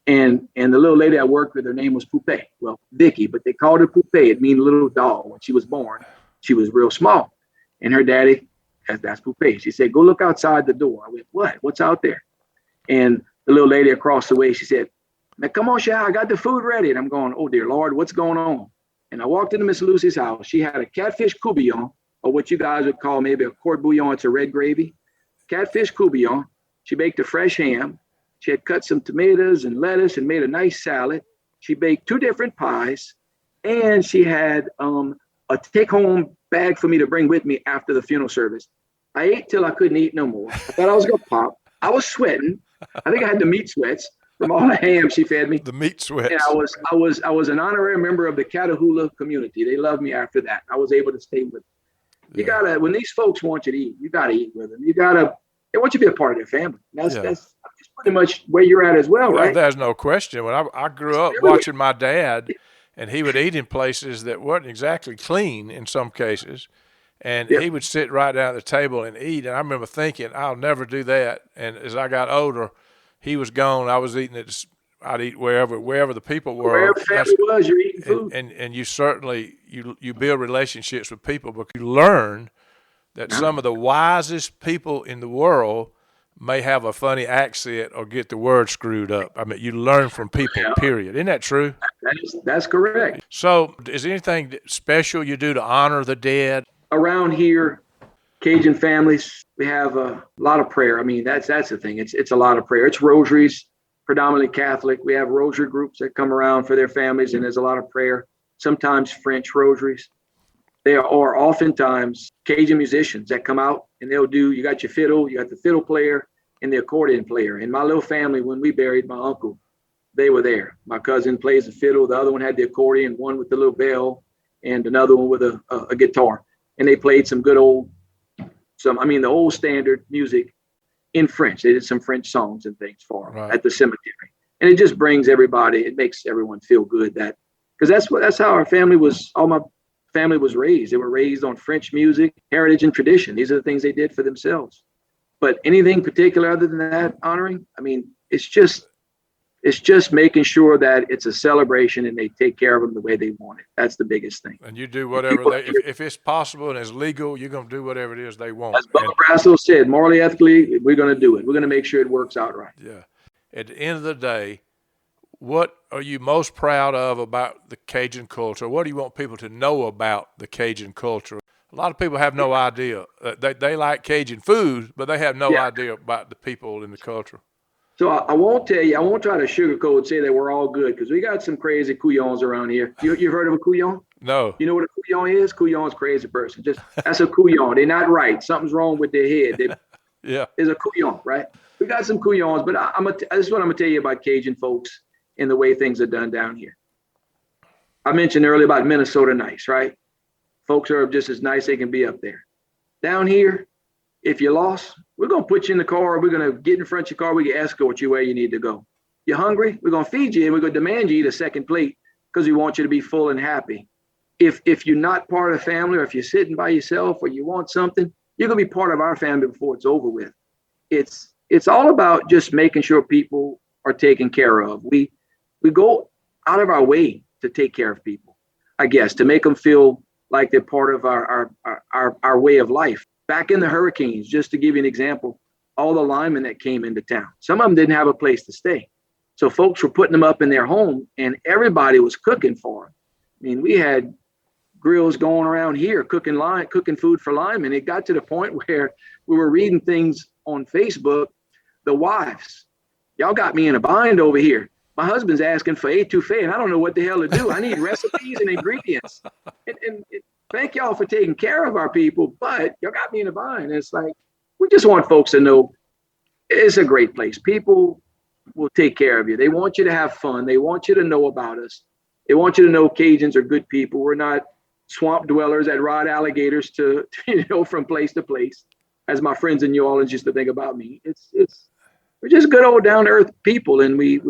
And the little lady I worked with, her name was Poupée. Well, Vicky, but they called her Poupée. It means little doll. When she was born, she was real small. And her daddy, that's Poupée. She said, go look outside the door. I went, what? What's out there? And the little lady across the way, she said, Now, come on, Sha, I got the food ready. And I'm going, oh, dear Lord, what's going on? And I walked into Miss Lucy's house. She had a catfish coubillon, or what you guys would call maybe a court bouillon. It's a red gravy. Catfish coubillon. She baked a fresh ham. She had cut some tomatoes and lettuce and made a nice salad. She baked 2 different pies. And she had a take-home bag for me to bring with me after the funeral service. I ate till I couldn't eat no more. I thought I was going to pop. I was sweating. I think I had the meat sweats from all the ham she fed me. The meat sweats. And I was an honorary member of the Catahoula community. They loved me after that. I was able to stay with them. You gotta, when these folks want you to eat, you gotta eat with them. They want you to be a part of their family. That's pretty much where you're at as well, right? There's no question. When I grew up watching my dad, and he would eat in places that weren't exactly clean in some cases, and he would sit right down at the table and eat. And I remember thinking, I'll never do that. And as I got older, he was gone. I was eating it. I'd eat wherever the people were. Wherever family was, you're eating food. And you certainly you build relationships with people, because you learn that some of the wisest people in the world may have a funny accent or get the word screwed up. I mean, you learn from people, period. Isn't that true? That's correct. So is there anything special you do to honor the dead? Around here, Cajun families, we have a lot of prayer. I mean, that's the thing. It's a lot of prayer. It's rosaries, predominantly Catholic. We have rosary groups that come around for their families, and there's a lot of prayer. Sometimes French rosaries. There are oftentimes Cajun musicians that come out, and you got your fiddle, you got the fiddle player and the accordion player. In my little family, when we buried my uncle, they were there. My cousin plays the fiddle, the other one had the accordion, one with the little bell, and another one with a guitar. And they played some good the old standard music in French. They did some French songs and things for them at the cemetery. And it just brings everybody, it makes everyone feel good, because that's how our family was, all my family was raised. They were raised on French music, heritage, and tradition. These are the things they did for themselves. But anything particular other than that, honoring, I mean, it's just making sure that it's a celebration and they take care of them the way they want it. That's the biggest thing. And you do whatever if it's possible and it's legal, you're going to do whatever it is they want. As Bubba Brasso said, morally, ethically, we're going to do it. We're going to make sure it works out right. Yeah. At the end of the day, what are you most proud of about the Cajun culture? What do you want people to know about the Cajun culture? A lot of people have no idea. They like Cajun food, but they have no idea about the people in the culture. So I won't tell you, I won't try to sugarcoat and say that we're all good, because we got some crazy couillons around here. You've heard of a couillon? No. You know what a couillon is? Couillon's crazy person. That's a couillon. They're not right. Something's wrong with their head. There's a couillon, right? We got some couillons, but this is what I'm going to tell you about Cajun folks and the way things are done down here. I mentioned earlier about Minnesota nice, right? Folks are just as nice they can be up there. Down here, if you're lost, we're going to put you in the car. We're going to get in front of your car. We can escort you where you need to go. You're hungry? We're going to feed you, and we're going to demand you eat a second plate, because we want you to be full and happy. If you're not part of the family, or if you're sitting by yourself, or you want something, you're going to be part of our family before it's over with. It's all about just making sure people are taken care of. We go out of our way to take care of people, I guess, to make them feel like they're part of our way of life. Back in the hurricanes, just to give you an example, all the linemen that came into town, some of them didn't have a place to stay. So folks were putting them up in their home, and everybody was cooking for them. I mean, we had grills going around here cooking food for linemen. It got to the point where we were reading things on Facebook. The wives, y'all got me in a bind over here. My husband's asking for etouffee, and I don't know what the hell to do. I need recipes and ingredients. And thank y'all for taking care of our people, but y'all got me in a bind. It's like, we just want folks to know it's a great place. People will take care of you. They want you to have fun. They want you to know about us. They want you to know Cajuns are good people. We're not swamp dwellers that ride alligators to from place to place, as my friends in New Orleans used to think about me. We're just good old down to earth people, and we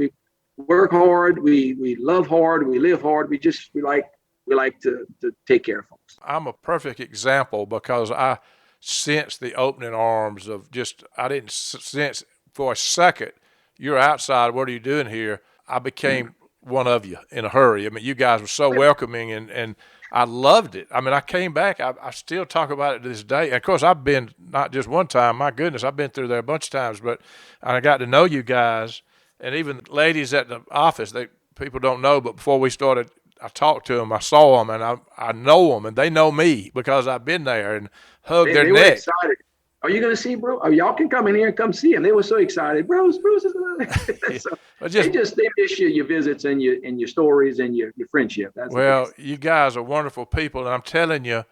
work hard. We love hard. We live hard. We like to take care of folks. I'm a perfect example, because I sensed the opening arms of I didn't sense for a second, you're outside, what are you doing here? I became one of you in a hurry. I mean, you guys were so welcoming, and I loved it. I mean, I came back. I still talk about it to this day. And of course, I've been not just one time. My goodness, I've been through there a bunch of times. But I got to know you guys, And even ladies at the office, people don't know, but before we started, I talked to them, I saw them, and I know them, and they know me because I've been there and hugged their They were neck. excited. Are you going to see Bruce? Oh, y'all can come in here and come see him. They were so excited. Bruce is going to. So they miss your visits and your stories and your friendship. Well, you guys are wonderful people, and I'm telling you,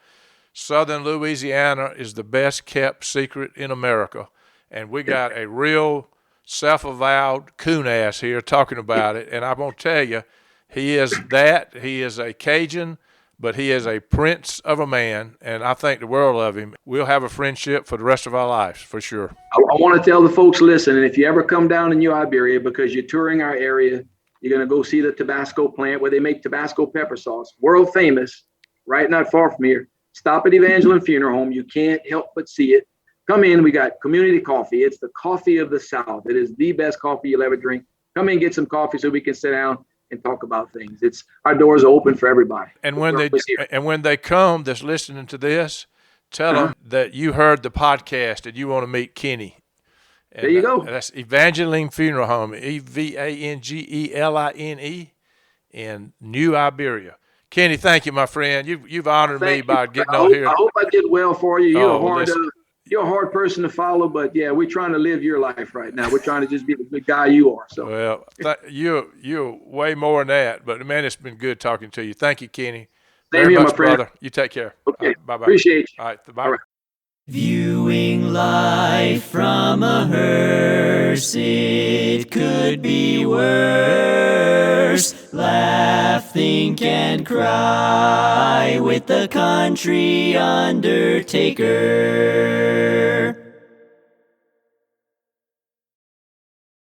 Southern Louisiana is the best kept secret in America, and we got a real self-avowed Coonass here talking about it. And I'm gonna tell you, he is that. He is a Cajun, but he is a prince of a man, and I think the world of him. We'll have a friendship for the rest of our lives, for sure. I want to tell the folks listening, if you ever come down in New Iberia because you're touring our area, you're going to go see the Tabasco plant where they make Tabasco pepper sauce, world famous, right not far from here. Stop at Evangeline Funeral Home. You can't help but see it. Come in. We got community coffee. It's the coffee of the South. It is the best coffee you'll ever drink. Come in, get some coffee so we can sit down and talk about things. Our doors are open for everybody. And when they come that's listening to this, tell them that you heard the podcast and you want to meet Kenny. And there you go. That's Evangeline Funeral Home, Evangeline in New Iberia. Kenny, thank you, my friend. You've honored me by getting on here. I hope I did well for you. You're a hard person to follow, but yeah, we're trying to live your life right now. We're trying to just be the good guy you are. So well, you're way more than that. But man, it's been good talking to you. Thank you, Kenny. Same here, my friend. Brother. You take care. Okay. Right, bye-bye. Appreciate you. All right. Bye. All right. Viewing life from a hearse, it could be worse. Laugh, think, and cry with the country undertaker.